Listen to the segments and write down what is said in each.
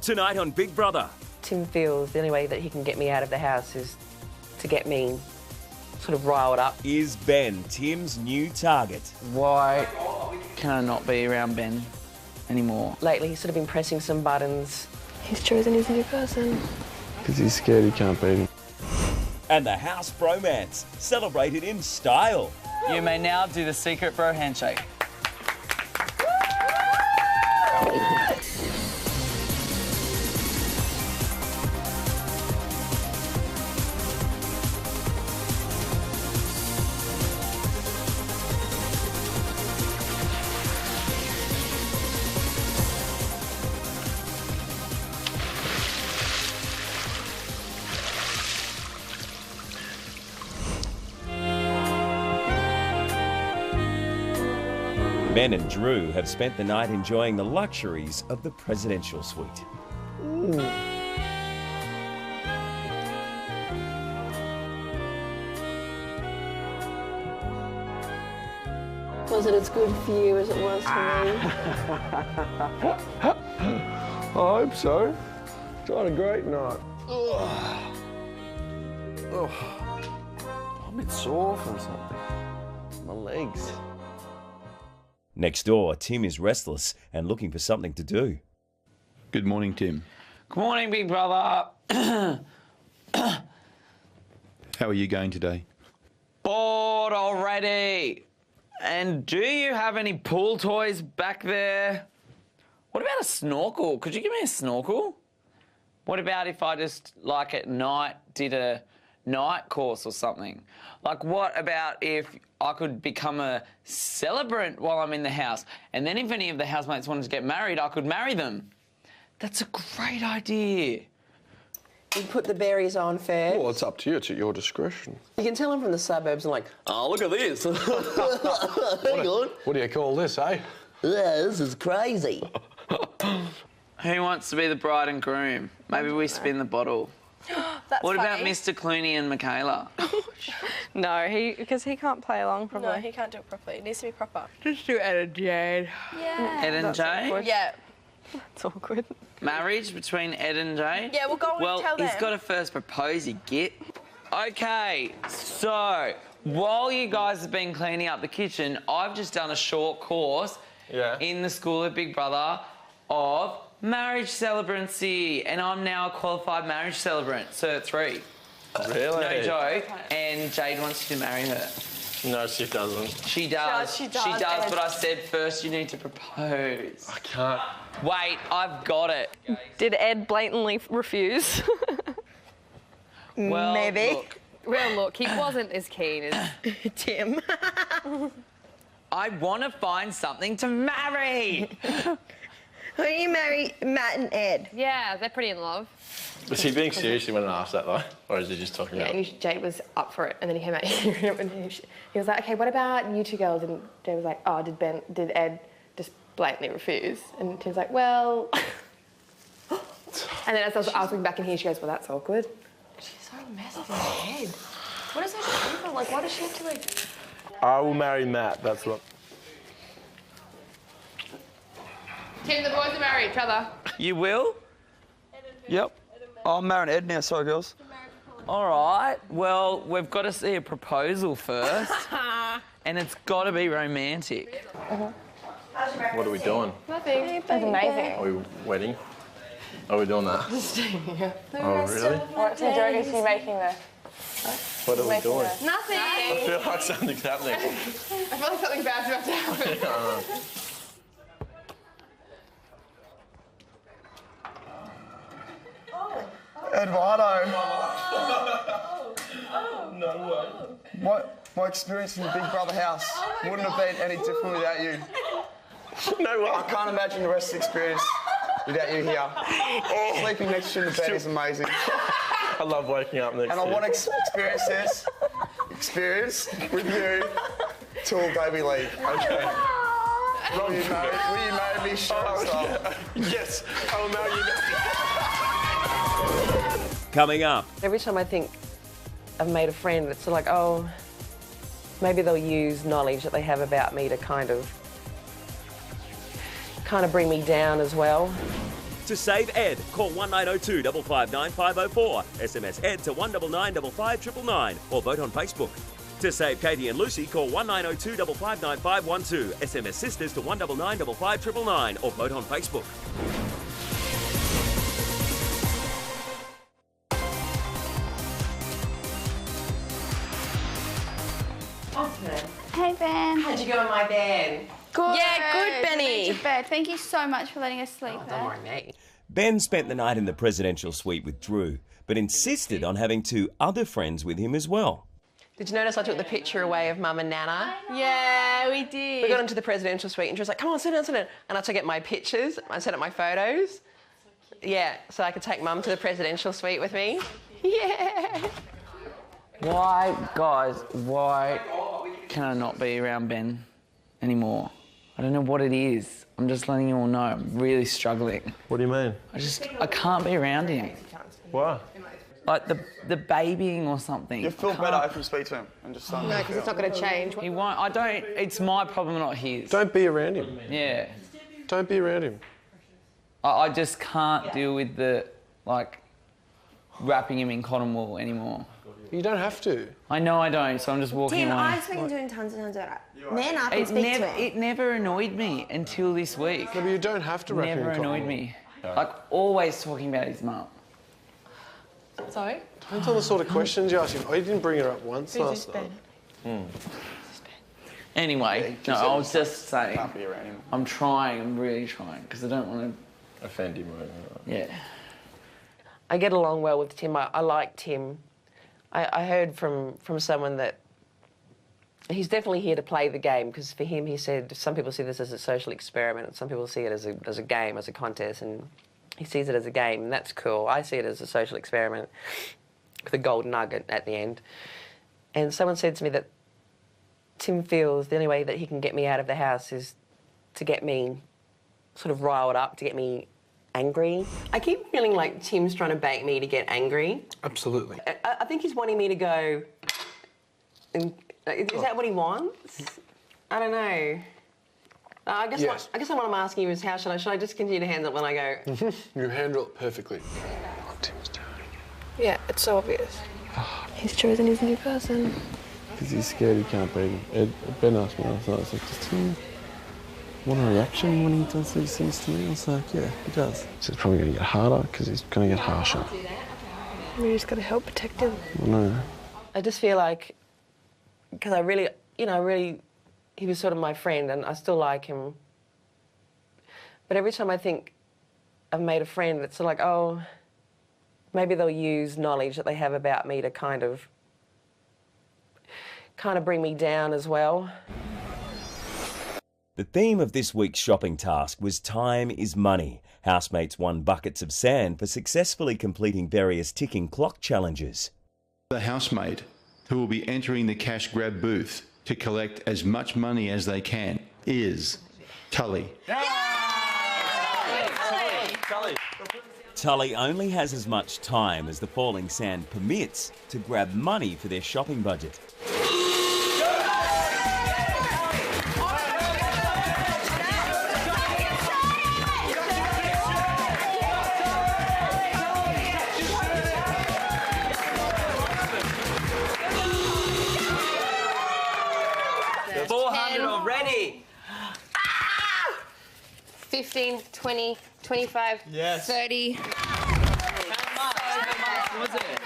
Tonight on Big Brother. Tim feels the only way that he can get me out of the house is to get me sort of riled up. Is Ben Tim's new target? Why can I not be around Ben anymore? Lately, he's sort of been pressing some buttons. He's chosen his new person. Because he's scared he can't beat him. And the house bromance, celebrated in style. You may now do the secret bro handshake. Ben and Drew have spent the night enjoying the luxuries of the presidential suite. Was it as good for you as it was for me? I hope so. It's had a great night. Ugh. I'm a bit sore from something. My legs. Next door, Tim is restless and looking for something to do. Good morning, Tim. Good morning, big brother. How are you going today? Bored already. And do you have any pool toys back there? What about a snorkel? Could you give me a snorkel? What about if I just, like at night, did a night course or something? Like, what about if I could become a celebrant while I'm in the house? And then if any of the housemates wanted to get married, I could marry them. That's a great idea. You put the berries on first. Well, it's up to you. It's at your discretion. You can tell him from the suburbs and like, oh, look at this. Hang on. What do you call this, eh? Yeah, this is crazy. Who wants to be the bride and groom? Maybe we spin the bottle. That's What about funny. Mr. Clooney and Michaela? No, because he can't play along properly. No, he can't do it properly. It needs to be proper. Just do Ed and Jade. Yeah. Ed and Jay? Yeah. It's awkward. Marriage between Ed and Jay? Yeah, we'll go and well, tell them. he's got to first propose, you git. Okay, so while you guys have been cleaning up the kitchen, I've just done a short course in the school of Big Brother of marriage celebrancy, and I'm now a qualified marriage celebrant, Cert 3. Really? No joke. And Jade wants you to marry her. No, she doesn't. She does. She does, But I said first you need to propose. I can't. Wait, I've got it. Did Ed blatantly refuse? Well, Maybe. look, Well, look, he wasn't as keen as... Tim. I want to find something to marry. Why don't you marry Matt and Ed? Yeah, they're pretty in love. Was he being serious when I asked that, though? Or is he just talking about And Jade was up for it, and then he came out and he was like, okay, what about you two girls? And Jade was like, oh, did Ed just blatantly refuse? And Tim's like, well... And then as I was asking back in here, she goes, well, that's awkward. She's so messy in the head. What is her from? Like, why does she have to, like... I will marry Matt, that's what... Tim, the boys are married, each other. You will? Yep. I'm marrying Ed now, sorry, girls. All right. Well, we've got to see a proposal first. And it's got to be romantic. What are we doing? Nothing. That's amazing. Are we wedding? Are we doing that? Oh, really? What joke is he making there? What are we doing? Nothing. I feel like something's happening. I feel like something bad's about to happen. Eduardo. No way. My experience in the Big Brother house wouldn't have been any different without you. No way. I can't imagine the rest of the experience without you here. Sleeping next to you in the bed is amazing. I love waking up next And to I you. want to experience this with you till baby leave. Okay. Will you marry me, Sharon style? Yes, I will marry you. Coming up, Every time I think I've made a friend, it's like, oh, maybe they'll use knowledge that they have about me to kind of bring me down as well. To save Ed, call 1902 559 504, SMS Ed to 199 55999, or vote on Facebook. To save Katie and Lucy, call 1902 559 512, SMS Sisters to 199 55999, or vote on Facebook. Hey, Ben. How'd you go in my bed? Good. Yeah, good, Benny. Went to bed. Thank you so much for letting us sleep Don't there. worry, mate. Ben spent the night in the presidential suite with Drew, but insisted on having 2 other friends with him as well. Did you notice I took the picture away of Mum and Nana? Yeah, we did. We got into the presidential suite and she was like, come on, sit down, sit down. And I took out my pictures, I set up my photos. Yeah, so I could take Mum to the presidential suite with me. Yeah. Why, guys, why can I not be around Ben anymore? I don't know what it is. I'm just letting you all know I'm really struggling. What do you mean? I can't be around him. Why? Like the babying or something. You'll feel better if you speak to him and just No, because it's not going to change. He won't. I don't. It's my problem, not his. Don't be around him. Yeah. Don't be around him. I just can't deal with the, like, wrapping him in cotton wool anymore. You don't have to. I know I don't, so I'm just walking Tim, away. I've spoken to him tons and tons about it. Man up and speak to him. It never annoyed me until this week. No, but you don't have to wrap him in Never cotton annoyed wool. me. Like, always talking about his mum. Sorry? Depends on the sort of questions you ask him. Oh, you didn't bring her up once last night. Anyway, no, I was just saying. Can't be around him. I'm trying, I'm really trying, because I don't want Offend him, right? to... Yeah. I get along well with Tim. I like Tim. I heard from someone that he's definitely here to play the game, because for him, he said, some people see this as a social experiment and some people see it as a game, as a contest, and he sees it as a game, and that's cool. I see it as a social experiment with a gold nugget at the end. And someone said to me that Tim feels the only way that he can get me out of the house is to get me sort of riled up, to get me angry. I keep feeling like Tim's trying to bait me to get angry. Absolutely. I think he's wanting me to go. And, is that what he wants? I don't know. I guess Yes. I guess what I'm asking you is how should I just continue to handle it when I go? You handle it perfectly. Tim's turn. Yeah, it's so obvious. He's chosen his new person. Because he's scared he can't beat him. Ben asked me last night, I was like, does Tim want a reaction when he does these things to me? I was like, yeah, he does. So it's probably going to get harder because he's going to get harsher. We just got to help protect him. I know. I just feel like, because I really, he was sort of my friend and I still like him. But every time I think I've made a friend, it's sort of like, oh, maybe they'll use knowledge that they have about me to kind of bring me down as well. The theme of this week's shopping task was time is money. Housemates won buckets of sand for successfully completing various ticking clock challenges. The housemate who will be entering the cash grab booth to collect as much money as they can is Tully. Tully only has as much time as the falling sand permits to grab money for their shopping budget. Already. 15, 20, 25, Yes. 30. How much was it?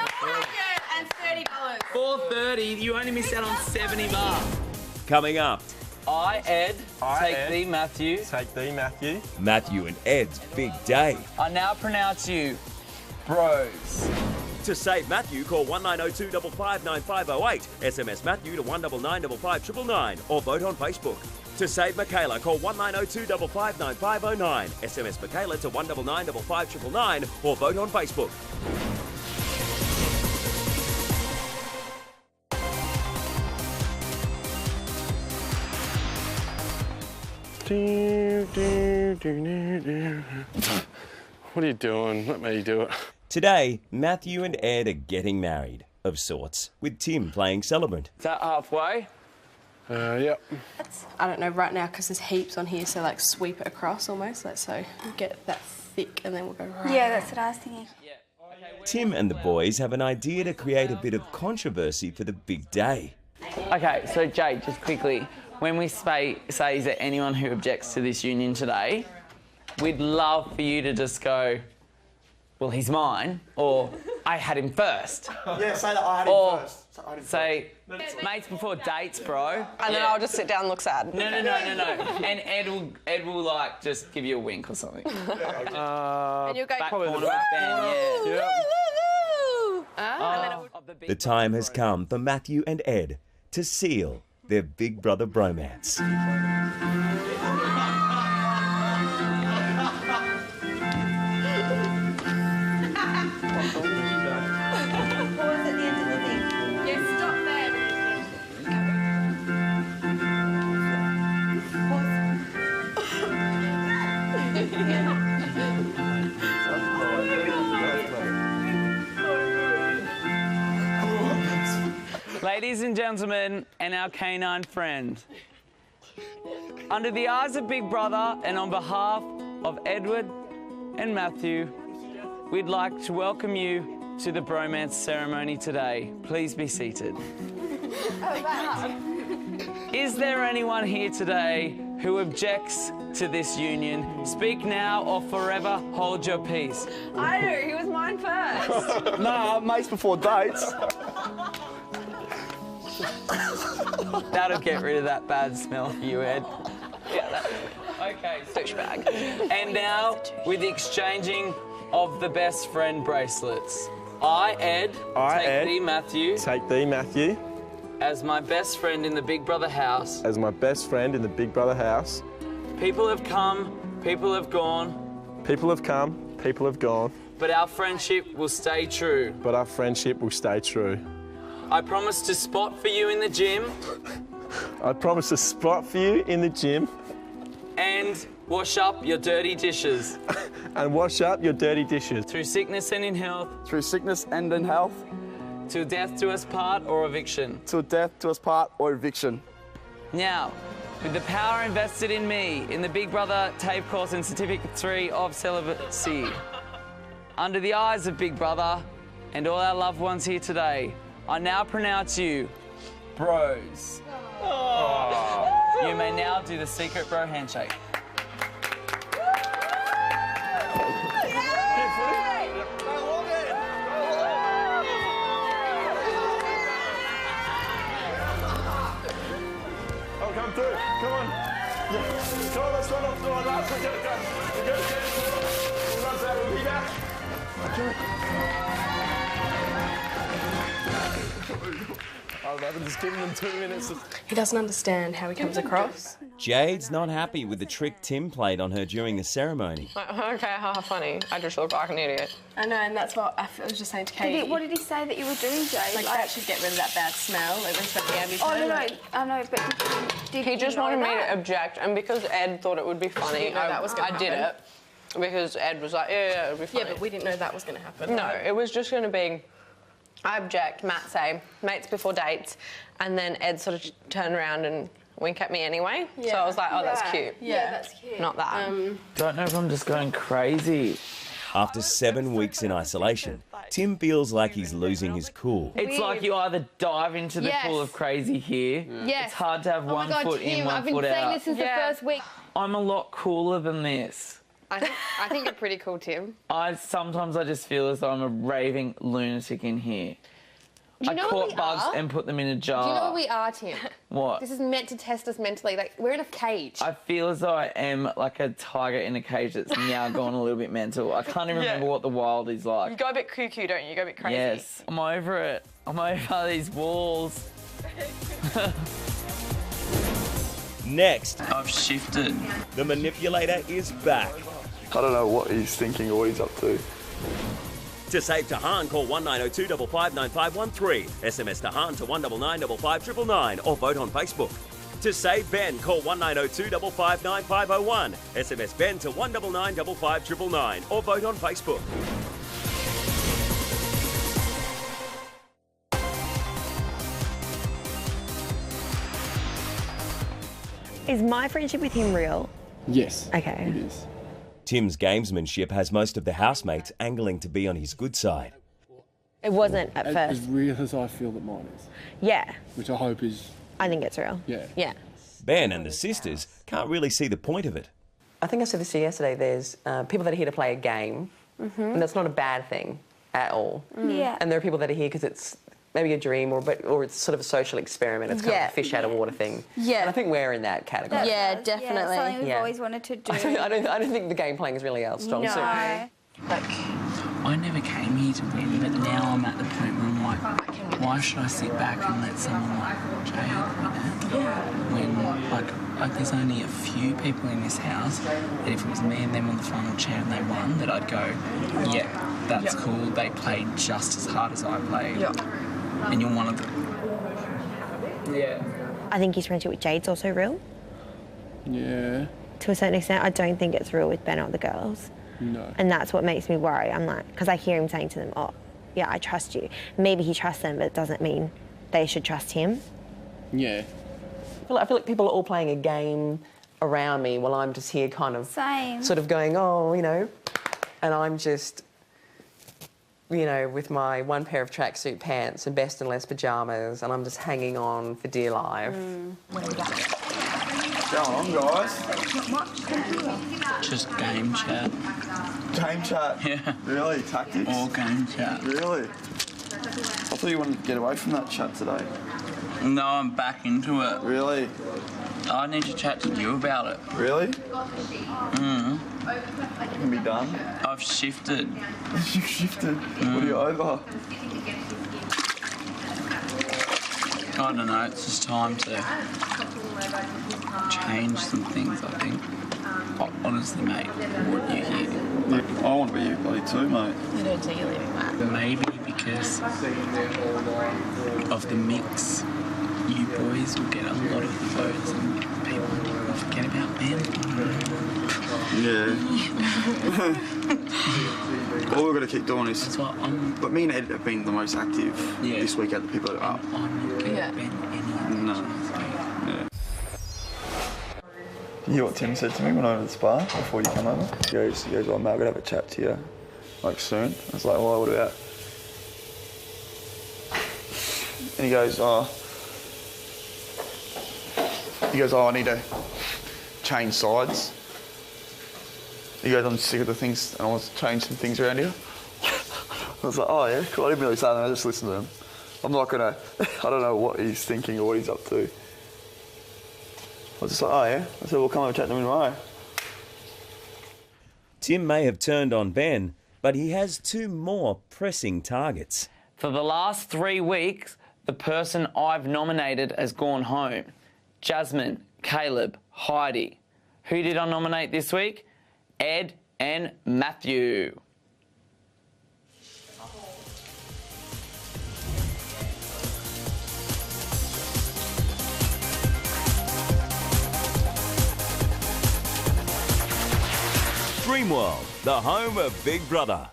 And $30. $4.30. You only missed out on $70. Coming up, Ed, take Ed. thee, Matthew. Take thee, Matthew. Matthew and Ed's big day. I now pronounce you bros. To save Matthew, call 1902 559 508, SMS Matthew to 199 55999, or vote on Facebook. To save Michaela, call 1902 559 509, SMS Michaela to 199 55999, or vote on Facebook. What are you doing? Let me do it. Today, Matthew and Ed are getting married, of sorts, with Tim playing celebrant. Is that halfway? Yep. I don't know right now because there's heaps on here, so like sweep it across almost, like so you get that thick and then we'll go right. Yeah, that's what I was thinking. Tim and the boys have an idea to create a bit of controversy for the big day. Okay, so Jade, just quickly, when we say is there anyone who objects to this union today, we'd love for you to just go, well, he's mine, or I had him first. Yeah, say that I had him first. Say, mates before dates, bro. And then I'll just sit down and look sad. No. And Ed will like just give you a wink or something. And you'll go, Back corner of band, yeah. The time has come for Matthew and Ed to seal their Big Brother bromance. Ladies and gentlemen, and our canine friend, under the eyes of Big Brother and on behalf of Edward and Matthew, we'd like to welcome you to the bromance ceremony today. Please be seated. Is there anyone here today who objects to this union? Speak now or forever hold your peace. I do, he was mine first. Nah, mates before dates. That'll get rid of that bad smell for you, Ed. Yeah, okay, douchebag. And now, with the exchanging of the best friend bracelets. I, Ed, take thee, Matthew. Take thee, Matthew. As my best friend in the Big Brother house. As my best friend in the Big Brother house. People have come, people have gone. People have come, people have gone. But our friendship will stay true. But our friendship will stay true. I promise to spot for you in the gym. I promise to spot for you in the gym. And wash up your dirty dishes. And wash up your dirty dishes. Through sickness and in health. Through sickness and in health. Till death do us part or eviction. Till death do us part or eviction. Now, with the power invested in me in the Big Brother tape course and Certificate 3 of celibacy, under the eyes of Big Brother and all our loved ones here today, I now pronounce you bros. Oh. You may now do the secret bro handshake. Oh, come through. Come on. Yeah. Come on, let's run off the last one. We're going to we'll run that. We'll be back. I've just given them 2 minutes. He doesn't understand how he comes across. Jade's not happy with the trick Tim played on her during the ceremony. Okay, how funny. I just look like an idiot. I know, and that's what I was just saying to Katie. What did he say that you were doing, Jade? Like that should get rid of that bad smell. Like when the Abby's Oh, no, I know, but did He just wanted me that? to object, and because Ed thought it would be funny, didn't know that was gonna I did happen. it. Because Ed was like, yeah, it'll be funny. Yeah, but we didn't know that was going to happen. No, it was just going to be, I object, Matt say, mates before dates, and then Ed sort of turned around and wink at me anyway. So I was like, oh, that's cute. Yeah, that's cute. Not that. Don't know if I'm just going crazy. After 7 weeks in isolation, Tim feels like he's losing his cool. It's like you either dive into the pool of crazy here. Yes. It's hard to have one foot in, one I've been foot saying out. this since the first week. I'm a lot cooler than this. I think you're pretty cool, Tim. Sometimes I just feel as though I'm a raving lunatic in here. Do you know what caught we bugs are? and put them in a jar. Do you know what we are, Tim? What? This is meant to test us mentally. Like, we're in a cage. I feel as though I am like a tiger in a cage that's now gone a little bit mental. I can't even remember what the wild is like. You go a bit cuckoo, don't you? You go a bit crazy. Yes. I'm over it. I'm over these walls. Next, I've shifted. the manipulator is back. I don't know what he's thinking or what he's up to. To save Tahan, call 1902 559513. SMS Tahan to 199 55999 or vote on Facebook. To save Ben, call 1902 559501. SMS Ben to 199 55999 or vote on Facebook. Is my friendship with him real? Yes. Okay. It is. Tim's gamesmanship has most of the housemates angling to be on his good side. It wasn't at As first. real as I feel that mine is, Yeah, which I hope is. I think it's real. Yeah. Yeah. Ben and the sisters can't really see the point of it. I think I said this to you yesterday. There's people that are here to play a game, and that's not a bad thing at all. Yeah. And there are people that are here because it's maybe a dream or it's sort of a social experiment. It's kind of a fish out of water thing. Yeah. And I think we're in that category. Yeah, definitely. something we've Yeah. always wanted to do. I don't think the game playing is really our strong suit. I never came here to win, but now I'm at the point where I'm like, why should I sit back and let someone like Jade win it? When, like, there's only a few people in this house that if it was me and them on the final chair and they won, that I'd go, yeah, that's cool. They played just as hard as I played. And you're one of them. Yeah. I think his friendship with Jade's also real. Yeah. To a certain extent, I don't think it's real with Ben or the girls. No. And that's what makes me worry. I'm like, because I hear him saying to them, oh, yeah, I trust you. Maybe he trusts them, but it doesn't mean they should trust him. Yeah. I feel like people are all playing a game around me while I'm just here kind of Same. sort of going, oh, you know, and I'm just, you know, with my one pair of tracksuit pants and best and less pyjamas, and I'm just hanging on for dear life. What's going on, guys? Just game chat. Game chat? Yeah. Really? Tactics? All game chat. Really? I thought you wanted to get away from that chat today. No, I'm back into it. Really? I need to chat to you about it. Really? Mm. Can be done. I've shifted. You've shifted? What are you over? I don't know, it's just time to change some things, I think. Honestly, mate, what you hear? Yeah, I want to be you bloody too, mate. I don't see you leaving that. Maybe because of the mix, you boys will get a lot of votes and people will forget about Ben. Yeah. All we're going to keep doing is... That's what I'm... But me and Ed have been the most active this week out of the people that are up. I'm not giving Ben any No. Yeah. You hear what Tim said to me when I went to the spa before you come over? He goes, oh, mate, I'm going to have a chat to you, like, soon. I was like, well, what about? And he goes, I need to change sides. He goes, I'm sick of the things and I want to change some things around here. I was like, oh yeah, cool. I didn't really say that, I just listened to him. I'm not gonna, I don't know what he's thinking or what he's up to. I was just like, oh yeah? I said, we'll come over and chat to him tomorrow. Tim may have turned on Ben, but he has two more pressing targets. For the last 3 weeks, the person I've nominated has gone home. Jasmine, Caleb, Heidi. Who did I nominate this week? Ed and Matthew. Dreamworld, the home of Big Brother.